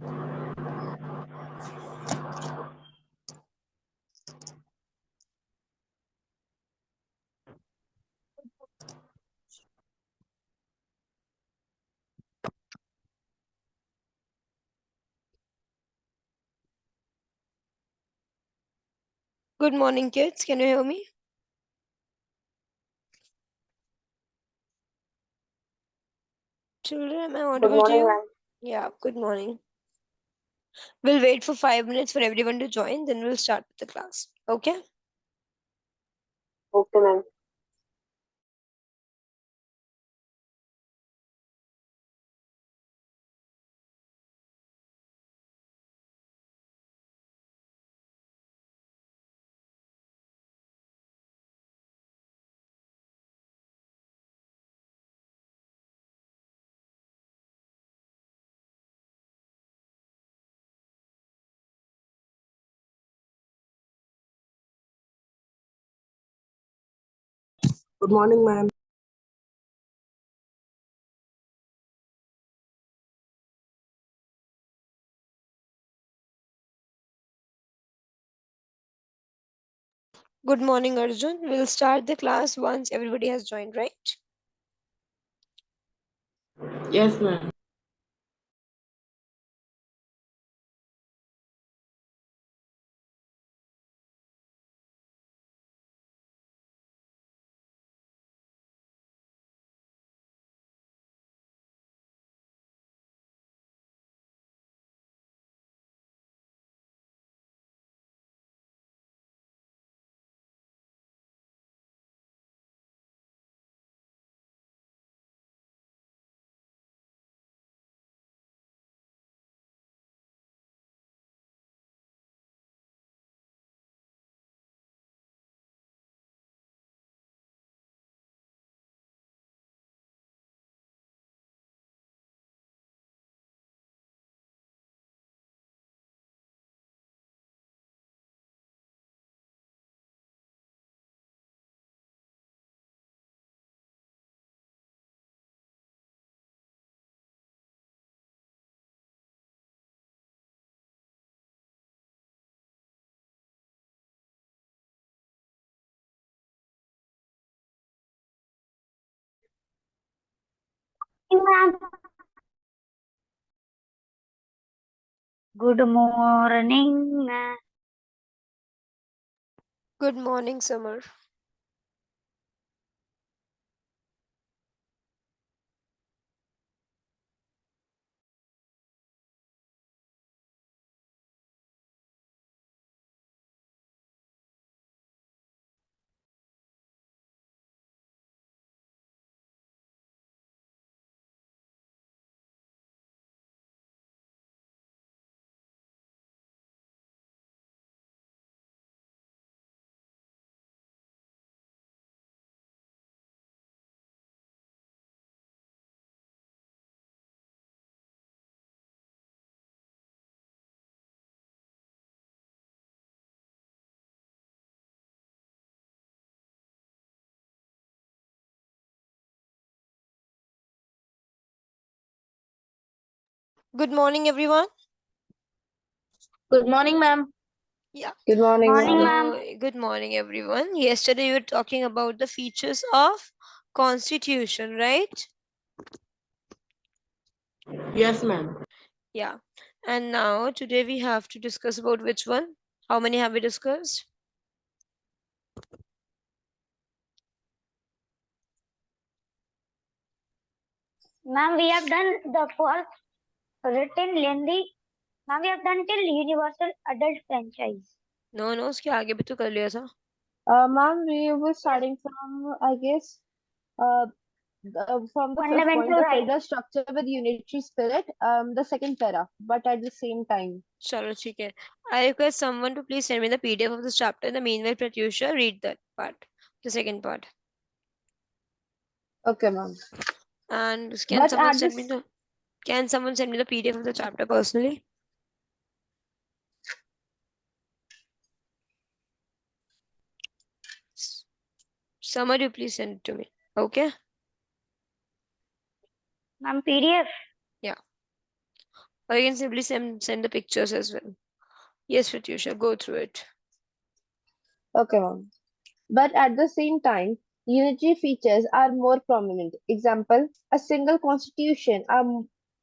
Good morning, kids. Can you hear me? Children, am I Good audible to morning, you? ma'am. Yeah, good morning. We'll wait for 5 minutes for everyone to join, then we'll start with the class. Okay? Okay, ma'am. Good morning, ma'am. Good morning, Arjun. We'll start the class once everybody has joined, right? Yes, ma'am. Ma'am. Good morning. Good morning, Summer. Good morning, everyone. Good morning, ma'am. Yeah. Good morning, ma'am. Good morning, everyone. Yesterday we were talking about the features of Constitution, right? Yes, ma'am. Yeah. And now today we have to discuss about which one? How many have we discussed? Ma'am, we have done the first written lengthy. Ma'am, we have done till universal adult franchise. No, उसके आगे भी तो कर लिया था. Ma'am, we were starting from, I guess, uh, from the fifth point, Fundamental the right. federal structure with unitary spirit, the second para, but at the same time. चलो ठीक है. I request someone to please send me the PDF of this chapter. In the meanwhile, Pratyusha, read that part, the second part. Okay, ma'am. And But at this, can someone send me the PDF of the chapter personally? Summer, you please send it to me. Okay? Ma'am, PDF. Yeah. or you can simply send the pictures as well. Yes, Pratyusha, go through it. Okay, ma'am. But at the same time, unitary features are more prominent. Example, a single constitution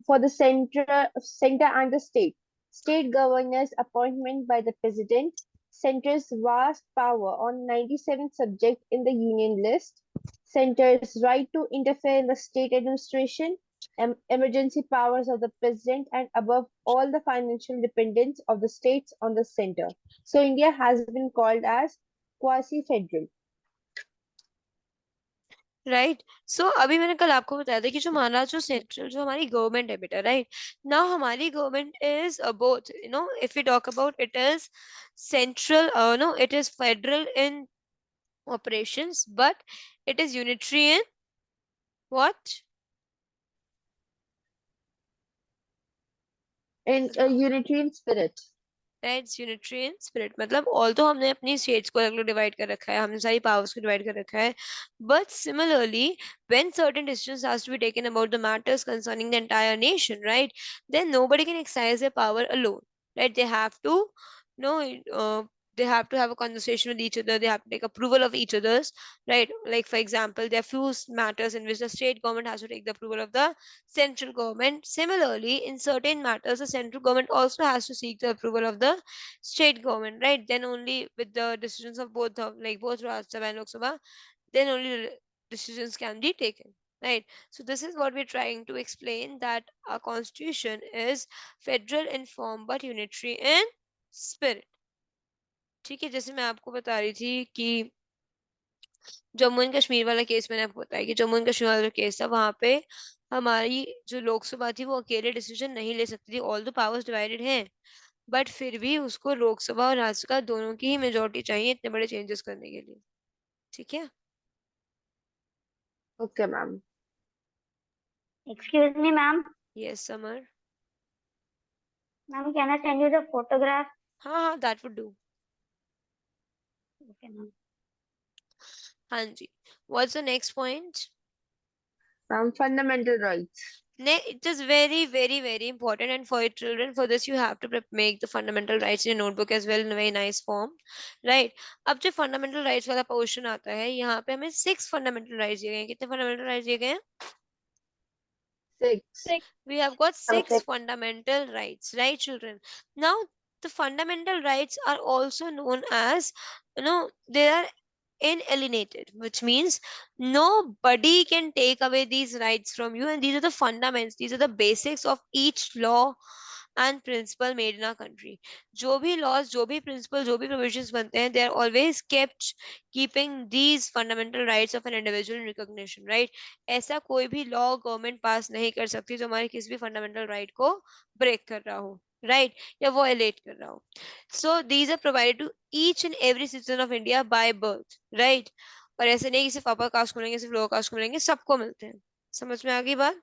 for the center and the state. State governors appointment by the president, centers vast power on 97 subjects in the union list, centers right to interfere in the state administration, emergency powers of the president, and above all the financial dependence of the states on the center. So India has been called as quasi-federal. Right so अभी मैंने कल आपको बताया था कि जो हमारा जो सेंट्रल जो हमारी गवर्नमेंट है बेटा, राइट नाउ हमारी government is both, you know, if you talk about it is central, no it is federal in operations, but it is unitary in what? In a Unitarian spirit. It's unitary in spirit. मतलब although हमने अपनी states को अलग divide कर रखा है, हमने सारी powers को डिवाइड कर रखा है, but similarly when certain decisions has to be taken about the matters concerning the entire nation, right, then nobody can exercise their power alone, right? They have to know, they have to have a conversation with each other, they have to take approval of each other's, right? Like for example, there are few matters in which the state government has to take the approval of the central government. Similarly, in certain matters, the central government also has to seek the approval of the state government, right? Then only with the decisions of both of like both Rajya Sabha and Lok Sabha, then only decisions can be taken. Right. So this is what we're trying to explain, that our constitution is federal in form but unitary in spirit. ठीक है, जैसे मैं आपको बता रही थी कि Jammu and Kashmir वाला केस मैंने आपको बताया कि जम्मू एंड कश्मीर वाला जो केस था वहां पे हमारी जो लोकसभा थी वो अकेले डिसीजन नहीं ले सकती थी, ऑल द पावर्स डिवाइडेड हैं, बट फिर भी उसको लोकसभा और राज्यसभा दोनों की ही मेजोरिटी चाहिए इतने बड़े चेंजेस करने के लिए। ठीक है। Okay, ma'am. Excuse me, ma'am. Yes summer. Ma'am, can I send you the photograph? हाँ हाँ, that would do. Okay, ma'am. हाँ जी, what's the next point? Ma'am, fundamental rights. It is very, very, very important, and for your children, for this you have to make the fundamental rights in your notebook as well in a very nice form, right? अब जो fundamental rights वाला portion आता है, यहाँ पे हमें 6 fundamental rights दिए गए हैं। कितने fundamental rights दिए गए हैं? 6. We have got Some 6 fundamental rights, right, children? Now, the fundamental rights are also known as, you know, they are inalienated, which means nobody can take away these rights from you, and these are the fundamentals, these are the basics of each law and principle made in our country. जो भी laws, जो भी principle, जो भी provisions बनते हैं, they are always kept keeping these fundamental rights of an individual in recognition, right? ऐसा कोई भी law government pass नहीं कर सकती जो हमारे किसी भी fundamental right को break कर रहा हो, right? या violate कर रहा हो। So these are provided to each and every citizen of India by birth, right? और ऐसे नहीं कि सिर्फ अपर कास्ट को मिलेंगे, सिर्फ लोअर कास्ट को मिलेंगे, सबको मिलते हैं। समझ में आ गई बात?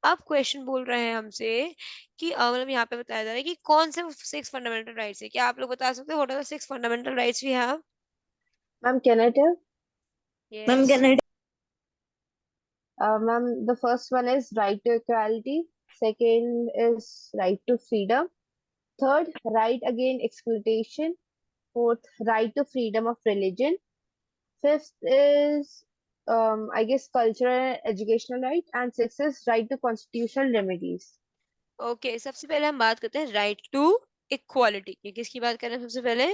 अब क्वेश्चन बोल रहे हैं हमसे कि मतलब यहाँ पे बताया जा रहा है कि कौन से 6 फंडामेंटल राइट्स है। क्या आप लोग बता सकते हो what are the 6 fundamental rights we have? Ma'am, can I tell? Yes. Ma'am, the first one is right to equality. Second is right to freedom. Third, right against exploitation. Fourth, right to freedom of religion. Fifth is, I guess, cultural and educational right. And sixth is right to constitutional remedies. Okay, सबसे पहले हम बात करते हैं right to equality की। किसकी बात कर रहे हैं सबसे पहले?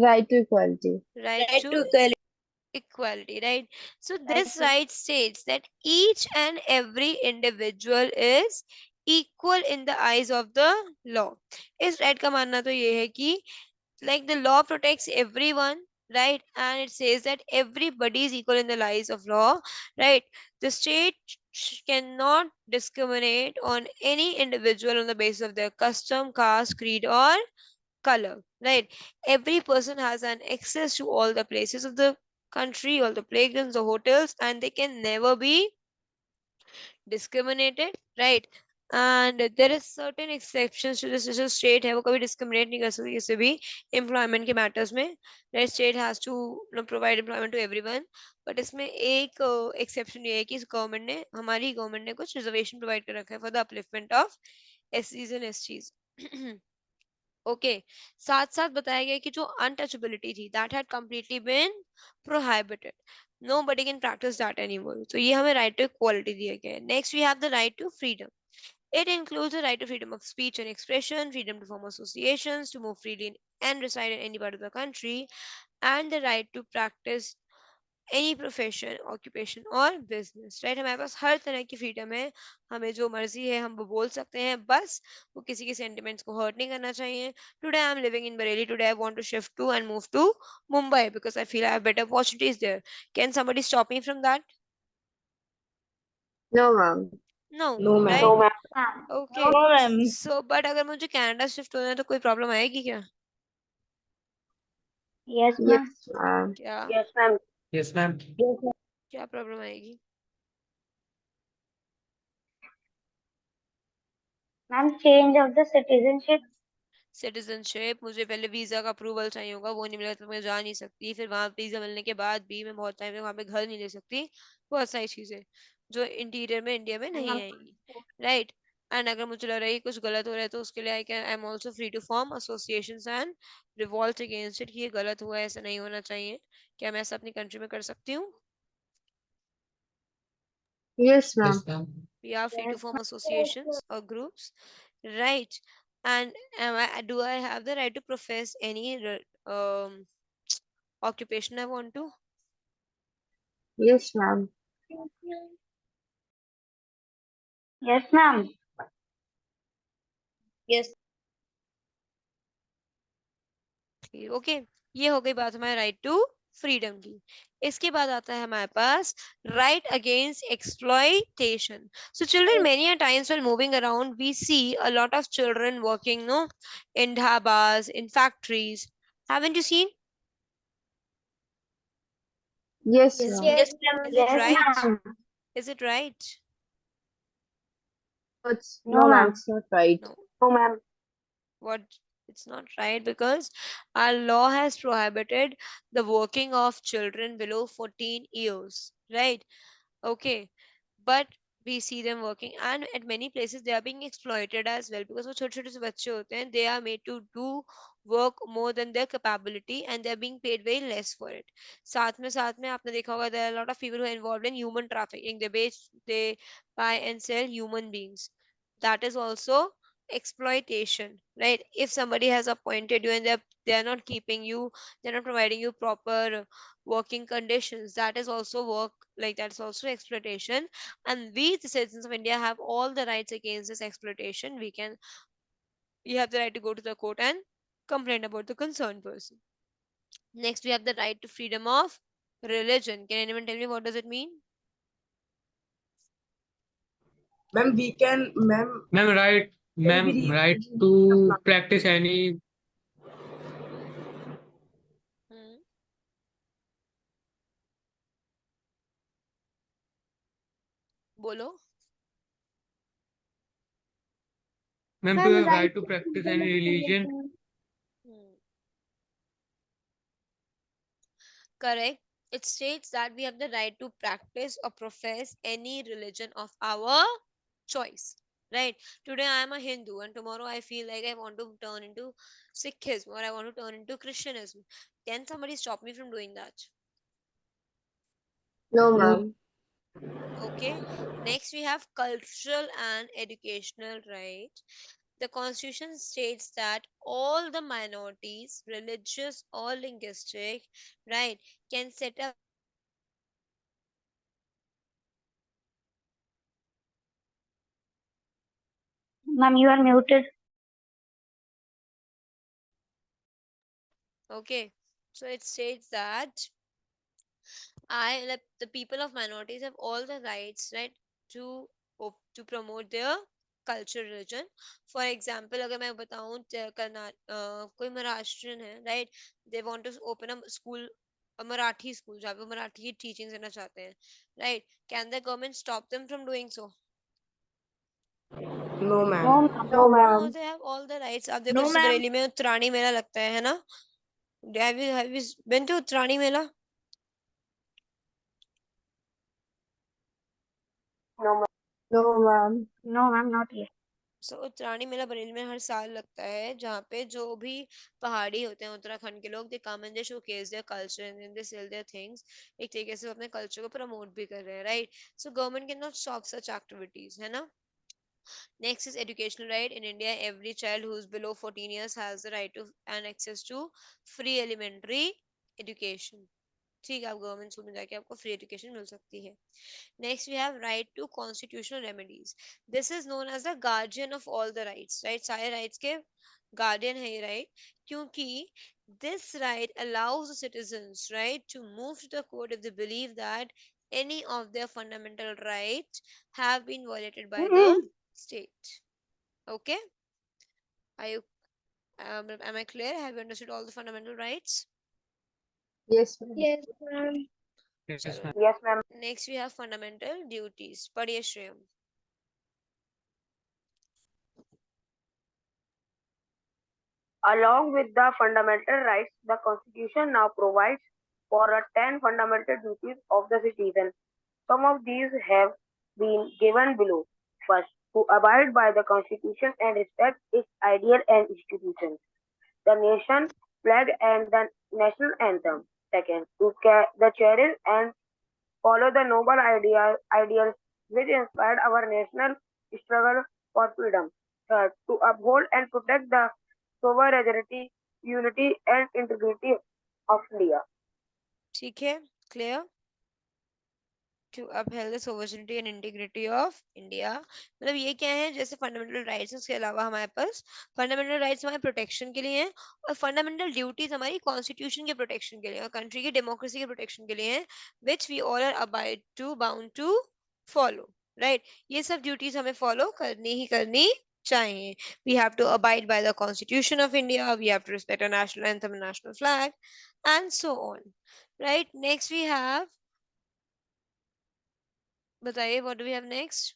Right to equality. Right to equality, right? So this right states that each and every individual is equal in the eyes of the law. इस right का मानना तो ये है कि like the law protects everyone, right? And it says that everybody is equal in the eyes of law, right? The state cannot discriminate on any individual on the basis of their custom, caste, creed, or color, right? Every person has an access to all the places of the country, all the playgrounds, the hotels, and they can never be discriminated, right? And there is certain exceptions to this, जैसे state है वो कभी discriminate नहीं कर सकती किसी भी employment के मैटर्स में, right, state has to provide employment to everyone. But इसमें एक एक्सेप्शन ये है कि इस गवर्नमेंट ने, हमारी गवर्नमेंट ने कुछ रिजर्वेशन प्रोवाइड कर रखा है फॉर द अपलिफ्टमेंट ऑफ एससीज एंड एसटीज। ओके, साथ साथ बताया गया कि जो अनटचेबिलिटी थी that had completely been prohibited, nobody can practice that anymore, तो ये हमें राइट टू इक्वालिटी दिया गया है। Next we have the right to freedom. It includes the right to freedom of speech and expression, freedom to form associations, to move freely and reside in any part of the country, and the right to practice any profession, occupation और business. Right? हमारे पास हर तरह की freedom है, हमें जो मर्जी है हम वो बोल सकते हैं, बस वो किसी के sentiments को hurt नहीं करना चाहिए. Today I am living in Bareilly. Today I want to shift to and move to Mumbai because I feel I have better opportunities there. Can somebody stop me from that? No, ma'am. No, No, ma'am. right? No, ma'am. Okay. No, ma'am. So, but अगर मुझे Canada shift होना है तो कोई problem आएगी क्या? Yes, Yes, ma'am. ma'am. क्या Yes, ma'am. Yes, ma'am. क्या प्रॉब्लम आएगी? Ma'am, change of the citizenship. Citizenship, मुझे पहले वीजा का अप्रूवल चाहिए होगा, वो नहीं मिला तो मैं जा नहीं सकती, फिर वहां वीजा मिलने के बाद भी मैं बहुत टाइम तक वहां पे घर नहीं ले सकती, बहुत सारी चीजें जो इंटीरियर में इंडिया में नहीं Ma'am, आएंगी, राइट। एंड अगर मुझे लग रहा है कि कुछ गलत हो रहा है तो उसके लिए I am also free to form associations and revolt against it, कि ये गलत हुआ है, ऐसा नहीं होना चाहिए। क्या मैं ऐसा अपनी कंट्री में कर सकती हूँ? Yes, Yes, ma'am. ma'am. We are free to yes, form ma'am. associations or groups, right? And do I have the right to profess any occupation I want to? Yes, ma'am. Yes, ma'am. Yes. Okay, ये हो गई बात हमारे right to freedom की। इसके बाद आता है हमारे पास right against exploitation. So children, many a times while moving around we see a lot of children working, no, in dhabas, in factories. Haven't you seen? Yes, Yes, ma'am. Yes, ma'am. Is it yes, right? ma'am. Is it right? No, No, ma'am, ma'am. it's not right. No. No, ma'am. What? It's not right because our law has prohibited the working of children below 14 years, right? Okay, but we see them working, and at many places they are being exploited as well, because वो छोटे छोटे से बच्चे होते हैं, they are made to do work more than their capability and they are being paid very less for it. साथ में आपने देखा होगा, there are a lot of people who are involved in human trafficking, they buy and sell human beings. That is also exploitation, right? If somebody has appointed you and they are not keeping you, they're not providing you proper working conditions, that is also work, like that's also exploitation. And we the citizens of India have all the rights against this exploitation. We have the right to go to the court and complain about the concerned person. Next we have the right to freedom of religion. Can anyone tell me what does it mean? Ma'am, we can, ma'am. Ma'am, right to practice any. Hmm. बोलो। Ma'am, to have right to practice any religion. Hmm. Correct. It states that we have the right to practice or profess any religion of our choice. Right. Today I am a Hindu and tomorrow I feel like I want to turn into Sikhism or I want to turn into Christianism. Can somebody stop me from doing that? No, No. ma'am. Okay. Next we have cultural and educational right. The constitution states that all the minorities, religious or linguistic, right, can set up. Ma'am, you are muted. Okay, so it states that I like the people of minorities have all the rights, right, to to promote their culture, religion. For example, अगर मैं बताऊं कोई महाराष्ट्रियन है, right, they want to open a school, a Marathi school जहाँ पे वो मराठी की teachings देना चाहते हैं, right? Can the government stop them from doing so? No, ma'am. No, ma'am. No, No, ma'am. they have all the rights. आप देखो No, जैसे ma'am. बरेली में उत्तरायणी मेला लगता है ना? Have you been to Uttarayani Mela? No, ma'am. No, ma'am. No, ma'am, not yet. सो उत्तरायणी मेला बरेली में हर साल लगता है, जहाँ पे जो भी पहाड़ी होते हैं उत्तराखंड के लोग, they come and they showcase their culture and they sell their things. एक तरीके से वो अपने कल्चर को प्रमोट भी कर रहे हैं, right? So government can not stop such activities, है ना? Next is educational right. In India, every child who is below 14 years has the right to and access to free elementary education. ठीक है, आप government school में जाके आपको free education मिल सकती है। Next we have right to constitutional remedies. This is known as the guardian of all the rights, right? सारे राइट्स के गार्डियन है ये राइट, क्योंकि this right allows the citizens right to move to the court if they believe that any of their fundamental rights have been violated by the state. Okay, are you am I clear? Have you understood all the fundamental rights? Yes, ma'am. Yes, ma'am. Yes, चलो, ma'am. Yes, ma'am. next we have fundamental duties. पढ़िए श्रेयम। Along with the fundamental rights, the Constitution now provides for 10 fundamental duties of the citizen. Some of these have been given below. First, to abide by the Constitution and respect its ideals and institutions. The nation flag and the national anthem. Second, to the cherish and follow the noble ideals which inspired our national struggle for freedom. Third, to uphold and protect the sovereignty, unity, and integrity of India. ठीक है, clear? To uphold the sovereignty and integrity of India, मतलब ये क्या है? जैसे fundamental rights, उसके अलावा हमारे पास फंडामेंटल राइट्स हमारे प्रोटेक्शन के लिए हैं, और फंडामेंटल ड्यूटीज हमारी कॉन्स्टिट्यूशन के प्रोटेक्शन के लिए और कंट्री की डेमोक्रेसी के प्रोटेक्शन के लिए हैं, which we all are abide to bound to follow, right? ये सब ड्यूटीज हमें फॉलो करनी ही करनी चाहिए। We have to abide by the Constitution of India, we have to respect our national anthem and national flag, and so on, right? Next we have, बताइए, what do we have next?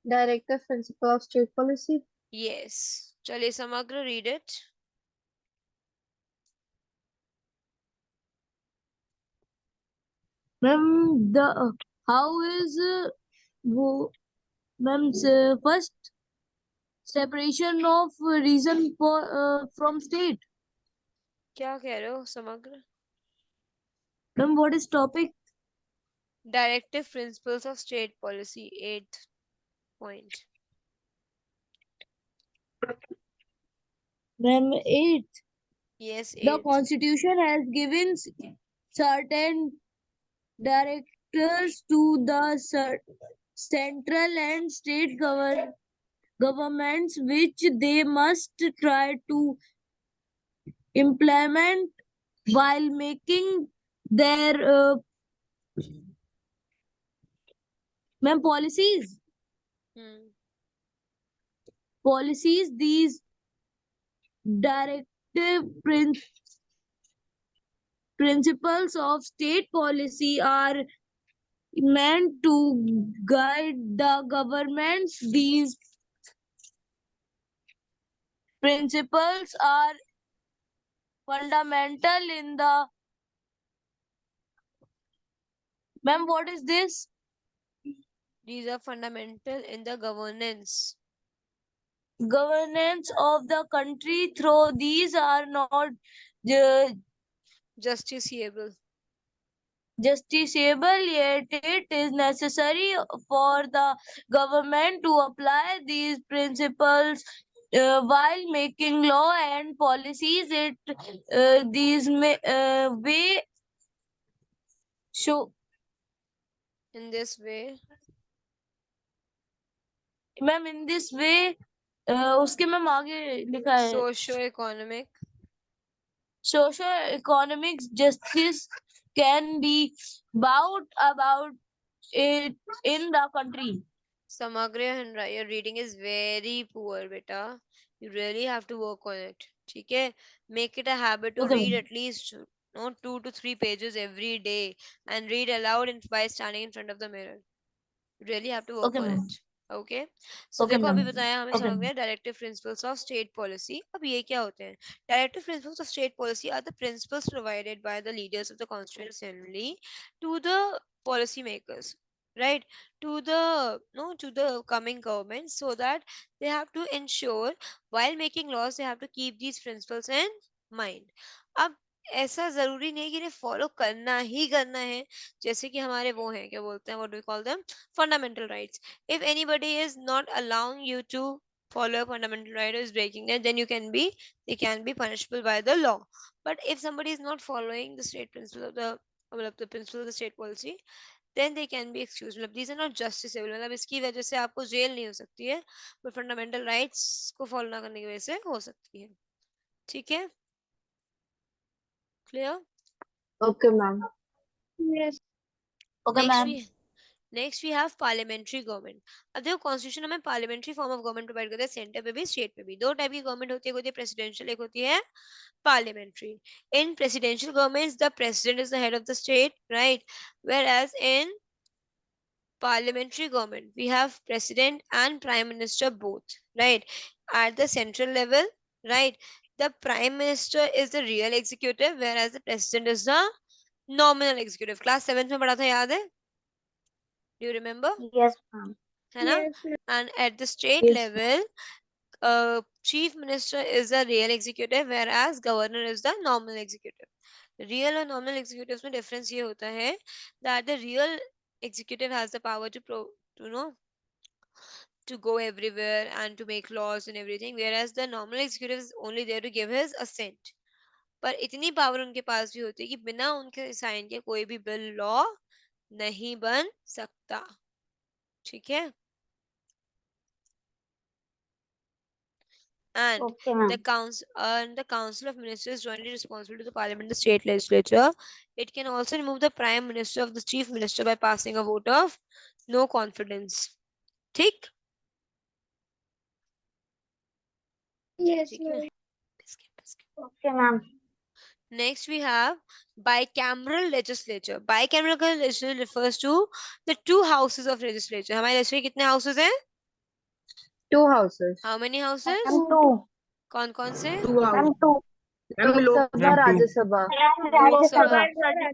Directive principle of state policy. Yes, चलिए समग्र, read it. Ma'am, the how is ma'am, first separation of reason for from state. क्या कह रहे हो समग्र? Ma'am, what is topic? Directive principles of state policy, 8th point. Ma'am, 8. Yes, The 8th. Constitution has given certain directors to the central and state governments, which they must try to implement while making their ma'am, policies. Policies, these directive principles of state policy are meant to guide the governments. These principles are fundamental in the ma'am, what is this? These are fundamental in the governance Governance of the country. Through these are not justiciable. justiciable, yet it is necessary for the government to apply these principles while making law and policies. It these may way show In this way, ma'am in this way उसके ma'am आगे लिखा है socio-economic social economics justice can be brought about it in the country. Samagra, your reading is very poor, beta. You really have to work on it. ठीक है? Make it a habit to Okay, read ma'am. at least 2 to 3 pages every day, and read aloud by standing in front of the mirror. really have to work Okay, on ma'am. it. Okay, so Okay, देखो अभी ma'am. बताया हमें, Okay, समझ ma'am. गए directive principles of state policy. अब ये क्या होते हैं? Directive principles of state policy are the principles provided by the leaders of the constituent assembly to the policy makers, right, to the no to the coming government, so that they have to ensure while making laws they have to keep these principles in mind. अब ऐसा जरूरी नहीं कि इन्हें follow करना ही करना है. जैसे कि हमारे वो हैं, क्या बोलते हैं, what do we call them, fundamental rights. if anybody is not allowing you to follow a fundamental right or is breaking it, then they can be punishable by the law. But if somebody is not following the state principle of the principle of the state policy, then they can be excused. मतलब these are not justiciable, मतलब इसकी वजह से आपको jail नहीं हो सकती है, but फंडामेंटल राइट्स को फॉलो ना करने की वजह से हो सकती है. ठीक है, clear? Okay, ma'am. Yes. Okay, next ma'am. We next we have parliamentary government. अब देखो कॉन्स्टिट्यूशन हमें parliamentary form of government provide करता है, सेंटर पे भी स्टेट पे भी. दो टाइप की गवर्नमेंट होती है, एक होती है प्रेसिडेंशियल, एक होती है parliamentary. In presidential governments the president is the head of the state, right, whereas in parliamentary government we have president and prime minister both, right, at the central level, right. The prime minister is the real executive, whereas the president is the nominal executive. Class 7th में पढ़ा था, याद है? Do you remember? Yes, ma'am. है ना? And at the state Yes. level, chief minister is the real executive, whereas governor is the nominal executive. Real और nominal executives में difference ये होता है that the real executive has the power to know to go everywhere and to make laws and everything, whereas the nominal executive is only there to give his assent. पर इतनी power उनके पास भी होती है कि बिना उनके साइन के कोई भी बिल लॉ नहीं बन सकता. ठीक है? And Okay, ma'am. the council of ministers jointly responsible to the parliament, the state legislature. It can also remove the prime minister of the chief minister by passing a vote of no confidence. ठीक? Yes, ठीक है? Okay, ma'am. Next we have bicameral legislature. Bicameral legislature refers to the two houses of legislature. हमारे legislature कितने houses हैं? 2 houses. How many houses? Ma'am, two. कौन कौन से? 2 hours. Ma'am, two. Ma'am, Lok Lok, Sabha, ma'am, Rajya 2. Sabha. Lok Sabha, Rajya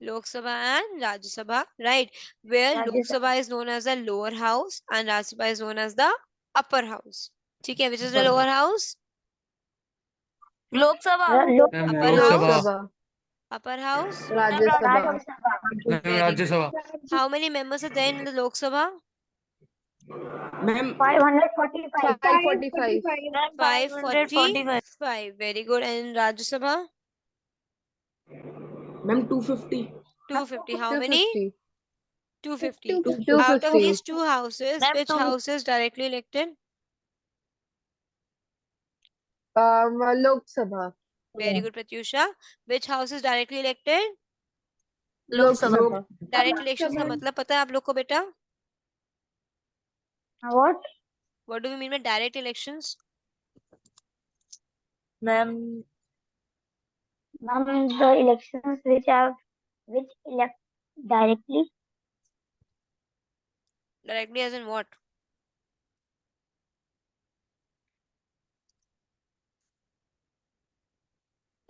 Lok Sabha and Rajya Sabha, right? Where Lok Sabha. Sabha is known as the lower house and Rajya Sabha is known as the upper house. ठीक है? Which is the lower house? Lok Sabha. Ma'am, Upper Lok house? Sabha. Sabha, Upper house? Rajya Sabha. Ma'am, Very Rajya good. Sabha. How many members are there in the Lok Sabha? Ma'am, 545. 545. 545. 545. Very good. And Rajya Sabha? ma'am, 250. 250. How many? 250. 250. Out of 250. these two houses, Ma'am, which two. house is directly elected? Lok Sabha. Very good, Pratyusha. Which house is directly elected? Lok Lok Sabha. Sabha. Direct elections का मतलब पता है आप लोग को बेटा? What? What do we mean by direct elections? Ma'am, Ma'am, the elections which elect directly. Directly as in what?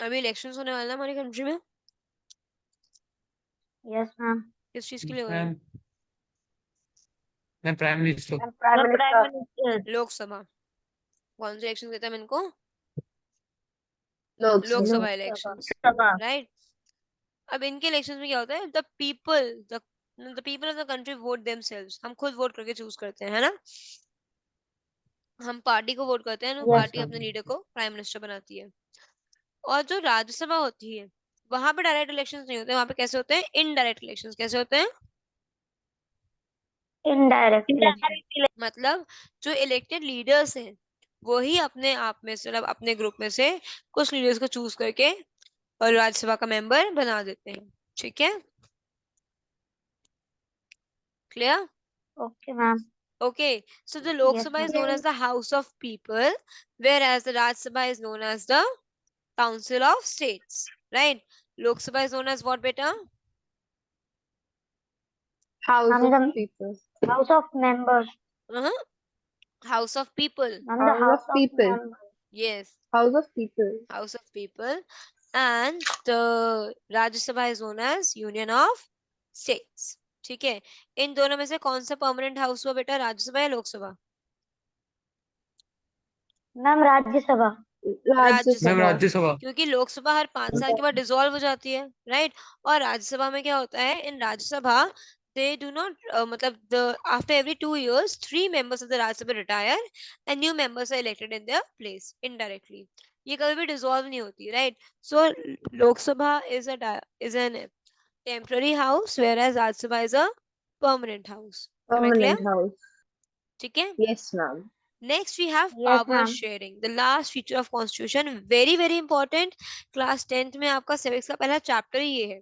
अभी elections होने वाला है हमारी कंट्री में. Yes, ma'am. किस चीज के लिए हो रहा है? Ma'am, Prime Minister. And Prime the Minister. Prime Minister. Lok Sabha. कौन से इलेक्शन देता है इनको? Lok Sabha. Lok Sabha elections, Sabha. Right. अब इनके इलेक्शंस में क्या होता है? The people of the country vote themselves. हम खुद वोट करके चूज करते हैं, है ना? हम पार्टी को वोट करते हैं, वो Yes, पार्टी ma'am. अपने लीडर को प्राइम मिनिस्टर बनाती है. और जो राज्यसभा होती है वहां पे डायरेक्ट इलेक्शंस नहीं होते, वहां पे कैसे होते हैं? Indirect elections. कैसे होते हैं? Indirect election. मतलब जो इलेक्टेड लीडर्स हैं वो ही अपने आप में से, मतलब अपने ग्रुप में से कुछ लीडर्स को चूज करके और राज्यसभा का मेंबर बना देते हैं. ठीक है? Clear? Okay, ma'am. Okay, so the Lok Yes, Sabha is ma'am. known as the House of People, whereas the Raj Sabha is known as the Council of States, right? Lok Sabha is known as what, beta? House Ma'am, of the people. House of Members. Uh-huh. House of People. Ma'am, the House House of of people. Members. Yes, House of people. House of People. And the Rajya Sabha is known as Union of States. ठीक है, इन दोनों में से कौन सा permanent house हुआ बेटा, राज्यसभा या लोकसभा? मैम राज्यसभा। मैम राज्यसभा, राज्यसभा। क्योंकि लोकसभा हर 5 साल के बाद डिसॉल्व हो जाती है, राइट? और राज्यसभा में क्या होता है, इन राज्यसभा they do not मतलब the after every 2 years 3 members of the Rajya Sabha retire and new members are elected in their place indirectly. ये कभी भी डिसॉल्व नहीं होती, right? So Lok Sabha is an temporary house whereas Rajya Sabha is a permanent house. Am I clear? Permanent house. ठीक है. Yes, ma'am. Next we have Yes, power ma'am. sharing, the last feature of constitution, very very important. Class 10th में आपका civics का पहला chapter ही ये है,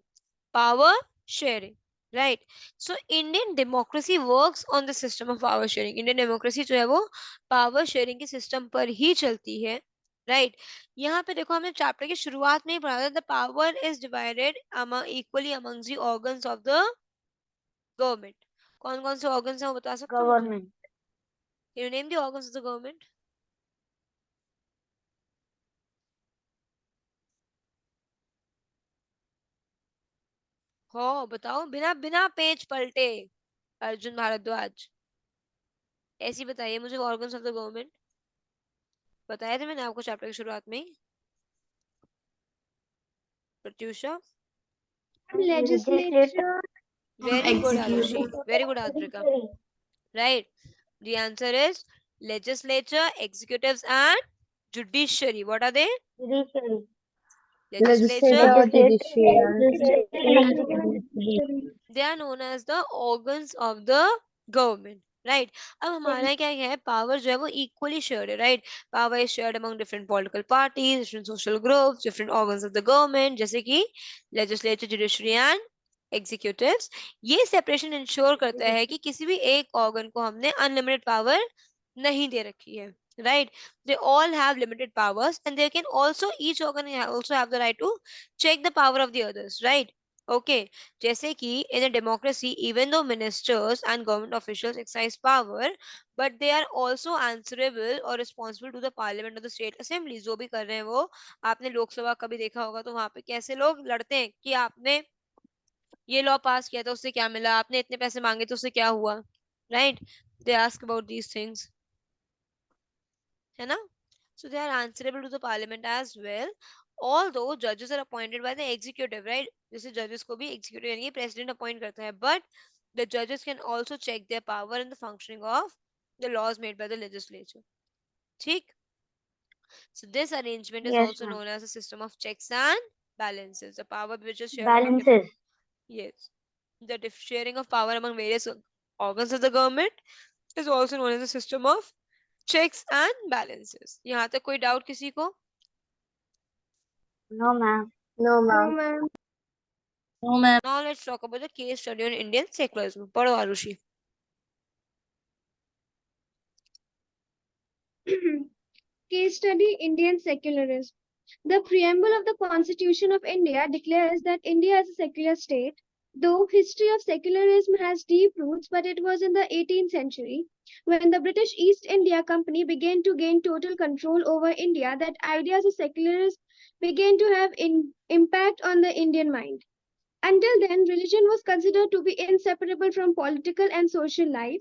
power sharing, right? So Indian democracy works on the system of power sharing. Indian democracy जो है वो power sharing के system पर ही चलती है, right? यहाँ पे देखो हमने chapter की शुरुआत में ही पढ़ा था, the power is divided equally among the organs of the government. कौन कौन से organs हैं वो बता सकते हो मुझे? Government. Can you name the organs of the government? हो बताओ, बिना बिना पेज पलटे। अर्जुन भारद्वाज, ऐसी बताइए मुझे ऑर्गन्स ऑफ द गवर्नमेंट। बताया था मैंने आपको चैप्टर की शुरुआत में ही। Pratyusha, Legislature. Very good Arushi, very good Aadrika, right? The answer is legislature, executives and judiciary. What are they? Judiciary. Legislature, Legislature, judiciary. they are known as the organs of the government, right? अब हमारा क्या है, power जो है वो equally shared है, right? Power is shared among different political parties, different social groups, different organs of the government, जैसे कि लेजिस्लेचर, जुडिशरी एंड एग्जीक्यूटिव्स। ये सेपरेशन इंश्योर करता है कि किसी भी एक ऑर्गन को हमने अनलिमिटेड पावर नहीं दे रखी है, right? They all have limited powers and they can also, each organ also have the right to check the power of the others, right? Okay, जैसे कि in a democracy even though ministers and government officials exercise power but they are also answerable or responsible to the parliament or the state assembly. जो भी कर रहे हैं वो, आपने लोकसभा कभी देखा होगा तो वहां पे कैसे लोग लड़ते हैं कि आपने ये लॉ पास किया था उससे क्या मिला, आपने इतने पैसे मांगे तो उससे क्या हुआ, right? They ask about these things, है ना? So they are answerable to the parliament as well. Although judges are appointed by the executive, right? जैसे judges को भी executive यानी कि president appoint करता है, but the judges can also check their power and the functioning of the laws made by the legislature. ठीक? So this arrangement is Yes, also ma'am. known as a system of checks and balances. The power which is shared among Balances. yes, the sharing of power among various organs of the government is also known as a system of checks and balances. यहाँ तक कोई doubt किसी को? No, ma'am. No, ma'am. No, ma'am. Now let's talk about the case study on Indian secularism. पढ़ो Arushi. Case study Indian secularism. The preamble of the Constitution of India declares that India is a secular state. Though history of secularism has deep roots, but it was in the 18th century when the British East India Company began to gain total control over India that ideas of secularism began to have impact on the Indian mind. Until then, religion was considered to be inseparable from political and social life.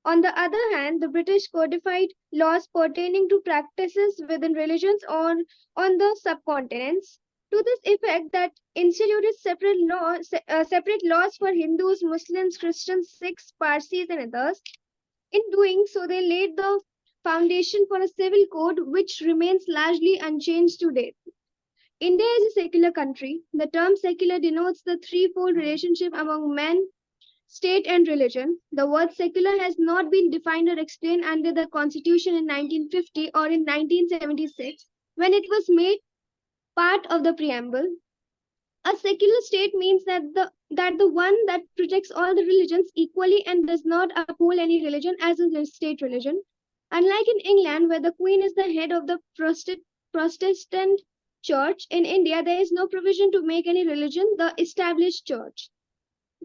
On the other hand, the British codified laws pertaining to practices within religions or on the subcontinents to this effect that instituted separate laws for Hindus, Muslims, Christians, Sikhs, Parsis, and others. In doing so, they laid the foundation for a civil code which remains largely unchanged to date. India is a secular country. The term secular denotes the threefold relationship among man, state and religion. The word secular has not been defined or explained under the Constitution in 1950 or in 1976 when it was made part of the preamble. A secular state means that the one that protects all the religions equally and does not uphold any religion as a state religion. Unlike in England, where the Queen is the head of the Protestant Church, in India there is no provision to make any religion the established church.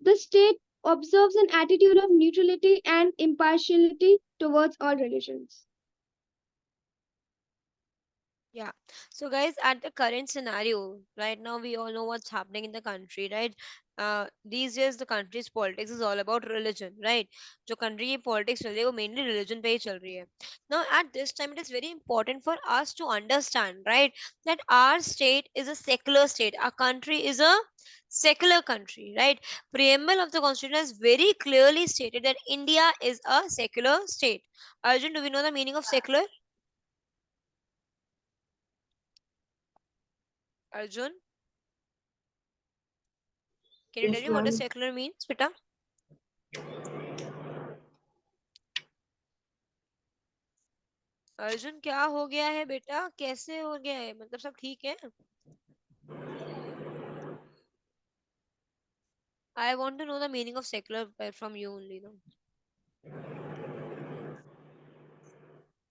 The state observes an attitude of neutrality and impartiality towards all religions. Yeah. So guys, at the current scenario, right now we all know what's happening in the country, right? These days the country's politics is all about religion, right? जो country की politics चल रही है वो mainly religion पे ही चल रही है. Now at this time it is very important for us to understand, right, that our state is a secular state. Our country is a secular country, right? Preamble of the constitution has very clearly stated that India is a secular state. Arjun, do we know the meaning of secular? Arjun? Can you tell Yes, me what does ma'am. secular means, beta? Arjun क्या हो गया है बेटा, कैसे हो गया है, मतलब सब ठीक है? I want to know the meaning of secular from you only, no?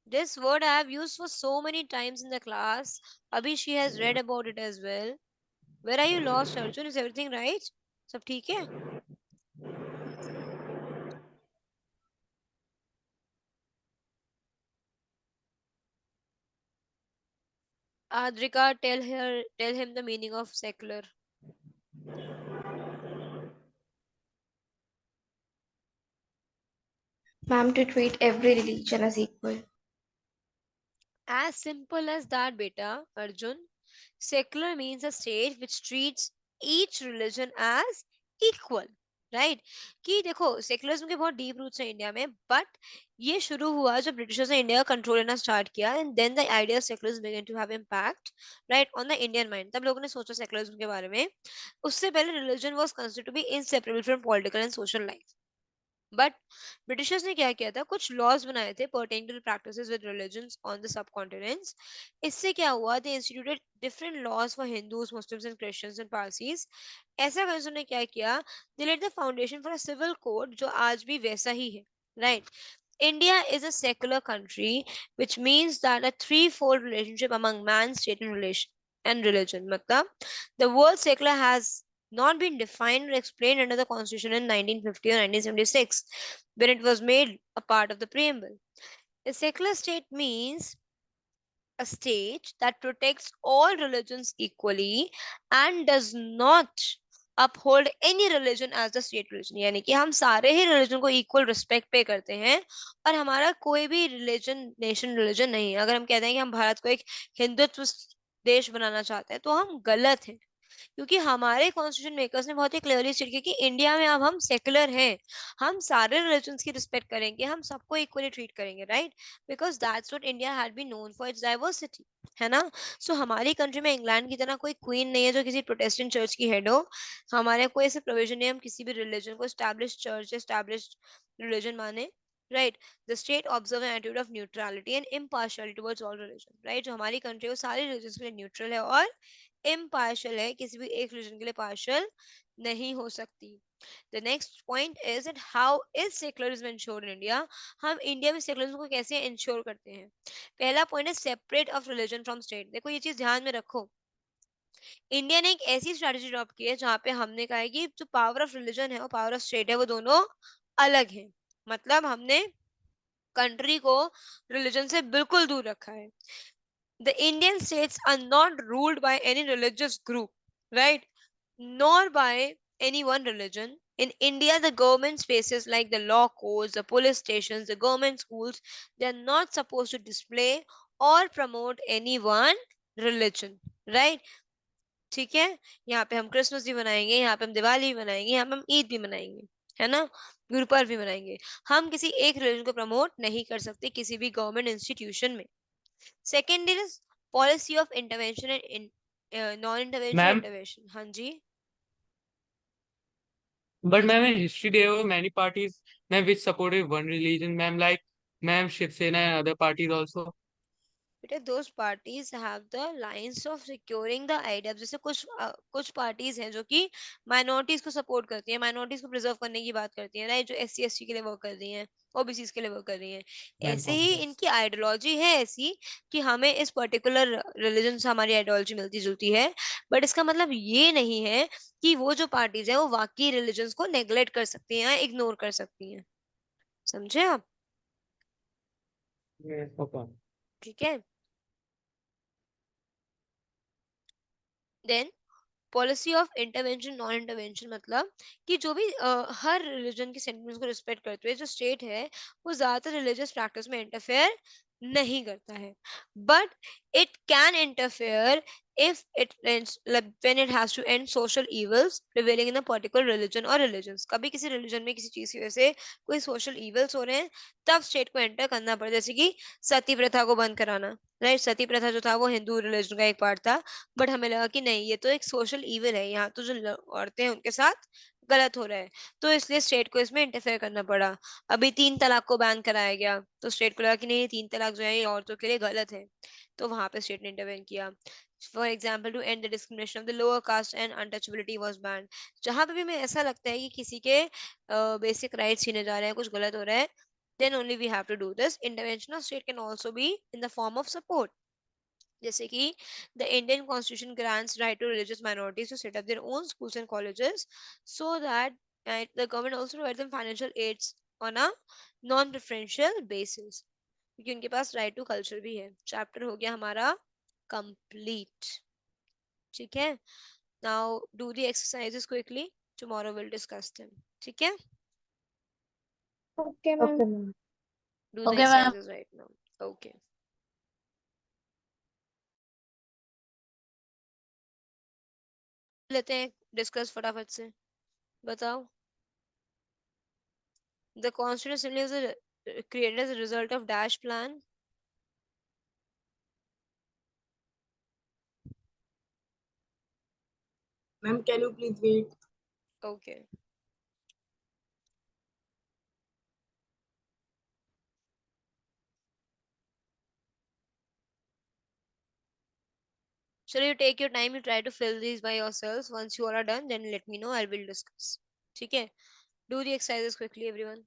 This word I have used for so many times in the class. Abhi she has read about it as well. Where are you lost, Arjun? Is everything right? सब ठीक है? Adrika, tell him the meaning of secular. Ma'am, to treat every religion as equal. As simple as that, beta, Arjun. Secular means a state which treats each religion as equal. Right कि देखो secularism के बहुत deep roots हैं India में, but ये शुरू हुआ जब ब्रिटिशर्स ने इंडिया का कंट्रोल लेना स्टार्ट किया, and then the idea of secularism began to have impact right on the Indian mind. तब लोगों ने सोचा सेकुलरिज्म के बारे में. उससे पहले religion was considered to be inseparable from political and social life. But Britishers ने क्या किया था, कुछ लॉज बनाए थे pertaining to the practices with religions on the subcontinents. इससे क्या हुआ, they instituted different laws for Hindus, Muslims and Christians and Parsis. ऐसा करके उन्होंने क्या किया, they laid the foundation for a civil code जो आज भी वैसा ही है, right? India is a secular country, which means that a threefold relationship among man, state, and relation and religion. मतलब, the word secular has not been defined or explained under the Constitution in 1950 or 1976, when it was made a part of the preamble. A secular state means a state that protects all religions equally and does not uphold any religion as the state religion. यानी कि हम सारे ही religion को equal respect पे करते हैं और हमारा कोई भी religion nation religion नहीं है. अगर हम कहते हैं कि हम भारत को एक हिंदुत्व देश बनाना चाहते हैं तो हम गलत हैं, क्योंकि हमारे कॉन्स्टिट्यूशन मेकर्स ने बहुत ही क्लियरली स्टेट किया कि इंडिया में अब हम सेकुलर हैं, हम सारे रिलीजन्स की रिस्पेक्ट करेंगे, हम सबको इक्वली ट्रीट करेंगे, right? Because that's what India had been known for its diversity, है ना? सो हमारी कंट्री में इंग्लैंड की तरह कोई क्वीन नहीं है जो किसी प्रोटेस्टेंट चर्च की हेड हो. हमारे कोई ऐसे प्रोविजन नहीं हम किसी भी रिलीजन को एस्टैब्लिश चर्च एस्टैब्लिश रिलीजन माने, right? The state observe an attitude of neutrality and impartiality towards all religion, right? जो हमारी कंट्री वो सारी रिलीजन के लिए न्यूट्रल है और इम्पार्शियल है, किसी भी एक रिलीजन के लिए पार्शियल नहीं हो सकती. The next point is that how is secularism insured in India. हम इंडिया में सेकुलरिज्म को कैसे इंश्योर करते हैं? पहला पॉइंट है separate of religion from state. देखो ये चीज ध्यान में रखो, इंडिया ने एक ऐसी स्ट्रेटेजी अडॉप्ट की है जहां पे हमने कहा है कि जो पावर ऑफ रिलीजन है और पावर ऑफ स्टेट है वो दोनों अलग है. मतलब हमने कंट्री को रिलीजन से बिल्कुल दूर रखा है. The Indian states are not ruled by any religious group, right? Nor by any one religion. In India, the government spaces like the law courts, the police stations, the government schools, they are not supposed to display or promote any one religion, right? ठीक है, यहाँ पे हम Christmas भी मनाएंगे, यहाँ पे हम दिवाली भी मनाएंगे, यहाँ पे हम ईद भी मनाएंगे, है ना? गुरु पर्व भी मनाएंगे. हम किसी एक रिलीजन को प्रमोट नहीं कर सकते किसी भी गवर्नमेंट इंस्टीट्यूशन में. Second is policy of intervention and non-intervention Ma'am, intervention. हाँ जी. but ma'am, in history there were many parties, ma'am, which supported one religion, ma'am, like ma'am Shiv Sena and other parties also. बेटा those parties have the lines of securing the idea. जैसे कुछ parties हैं जो कि minorities को support करती हैं, minorities को प्रिजर्व करने की बात करती हैं, राइट, जो SC ST के लिए वर्क कर रही हैं, ओबीसी के लिए वर्क कर रही हैं। ऐसे ही इनकी आइडियोलॉजी है ऐसी कि हमें इस पर्टिकुलर रिलीजन से हमारी आइडियोलॉजी मिलती जुलती है, बट इसका मतलब ये नहीं है कि वो जो पार्टीज है वो बाकी रिलीजन्स को नेग्लेक्ट कर सकती हैं या इग्नोर कर सकती हैं। समझे आप? ठीक है। Then policy of intervention non intervention, मतलब कि जो भी हर रिलीजन के सेंटिमेंट्स को रिस्पेक्ट करते हुए जो स्टेट है वो ज्यादातर रिलीजियस प्रैक्टिस में इंटरफेयर नहीं करता है, but it can interfere if it ends, like, when it has to end social evils prevailing in a particular religion or religions। कभी किसी रिलीजन में किसी चीज की वजह से कोई सोशल इवल्स हो रहे हैं तब स्टेट को एंटर करना पड़ता है, जैसे कि सती प्रथा को बंद कराना, राइट। सती प्रथा जो था वो हिंदू रिलीजन का एक पार्ट था, बट हमें लगा कि नहीं, ये तो एक सोशल इविल है, यहाँ तो जो औरतें हैं उनके साथ गलत हो रहा है, तो इसलिए स्टेट को इसमें इंटरफेयर करना पड़ा। अभी 3 तलाक को बैन कराया गया, तो स्टेट को लगा कि नहीं, 3 तलाक जो है ये औरतों के लिए गलत है, तो वहां पे स्टेट ने इंटरवेन किया। For example, to end the discrimination of the lower caste and untouchability was banned. जहां पे भी हमें ऐसा लगता है कि किसी के बेसिक राइट्स छीने जा रहे हैं, कुछ गलत हो रहा है, then only we have to do this। intervention of state can also be in the form of support, जैसे कि the Indian Constitution grants right to religious minorities to set up their own schools and colleges, so that the government also provides them financial aids on a non-preferential basis, क्योंकि उनके पास right to culture भी है। Chapter हो गया हमारा complete। ठीक है, now do the exercises quickly, tomorrow we'll discuss them। ठीक है, Okay, ma'am. Okay, ma'am. do the Okay, ma'am. exercises right now। okay, लेते हैं डिस्कस फटाफट से, बताओ। The Constituent Assembly was created as a result of Dash Plan। Ma'am, can you please wait? Okay, so you take your time, you try to fill these by yourselves। Once you all are done, then let me know, I will discuss। ठीक है, do the exercises quickly everyone।